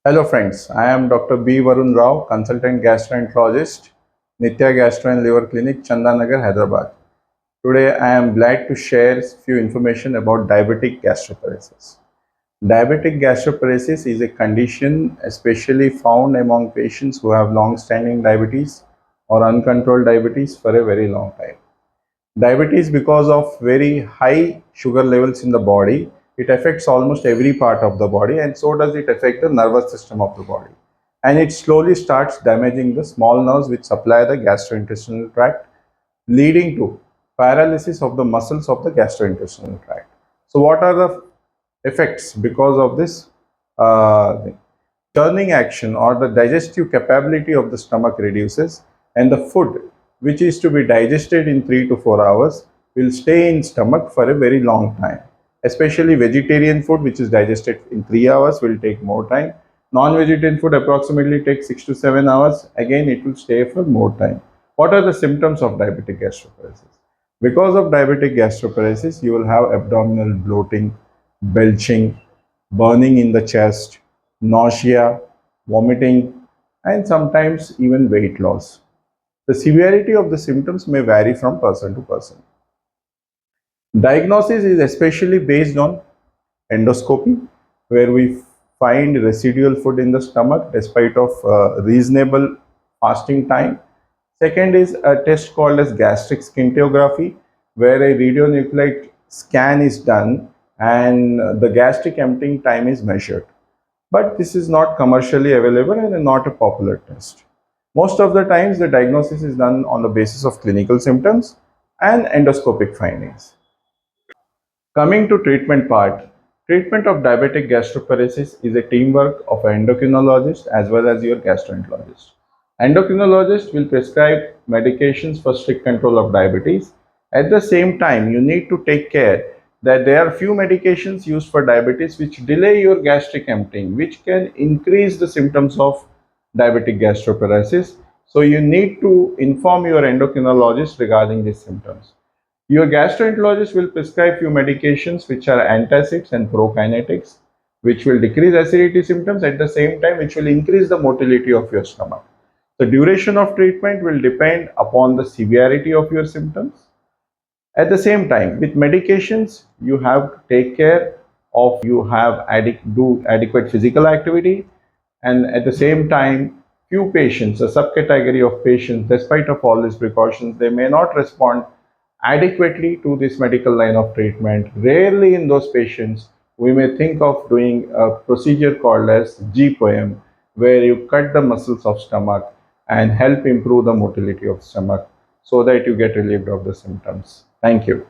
Hello friends, I am Dr. B. Varun Rao, consultant gastroenterologist, Nitya Gastro and Liver Clinic, Chandanagar, Hyderabad. Today I am glad to share few information about diabetic gastroparesis. Diabetic gastroparesis is a condition especially found among patients who have long-standing diabetes or uncontrolled diabetes for a very long time. Diabetes, because of very high sugar levels in the body, it affects almost every part of the body, and so does it affect the nervous system of the body. And it slowly starts damaging the small nerves which supply the gastrointestinal tract, leading to paralysis of the muscles of the gastrointestinal tract. So what are the effects because of this thing? Turning action or the digestive capability of the stomach reduces, and the food which is to be digested in 3 to 4 hours will stay in stomach for a very long time. Especially vegetarian food which is digested in 3 hours will take more time. Non-vegetarian food approximately takes 6 to 7 hours. Again, it will stay for more time. What are the symptoms of diabetic gastroparesis? Because of diabetic gastroparesis, you will have abdominal bloating, belching, burning in the chest, nausea, vomiting, and sometimes even weight loss. The severity of the symptoms may vary from person to person. Diagnosis is especially based on endoscopy, where we find residual food in the stomach despite of reasonable fasting time. Second is a test called as gastric scintigraphy, where a radionuclide scan is done and the gastric emptying time is measured. But this is not commercially available and not a popular test. Most of the times, the diagnosis is done on the basis of clinical symptoms and endoscopic findings. Coming to treatment part, treatment of diabetic gastroparesis is a teamwork of an endocrinologist as well as your gastroenterologist. Endocrinologist will prescribe medications for strict control of diabetes. At the same time, you need to take care that there are few medications used for diabetes which delay your gastric emptying, which can increase the symptoms of diabetic gastroparesis. So you need to inform your endocrinologist regarding these symptoms. Your gastroenterologist will prescribe few medications which are antacids and prokinetics, which will decrease acidity symptoms at the same time, which will increase the motility of your stomach. The duration of treatment will depend upon the severity of your symptoms. At the same time, with medications, you have to take care of you have do adequate physical activity, and at the same time, few patients, a subcategory of patients, despite of all these precautions, they may not respond adequately to this medical line of treatment. Rarely in those patients, we may think of doing a procedure called as GPOM, where you cut the muscles of stomach and help improve the motility of stomach so that you get relieved of the symptoms. Thank you.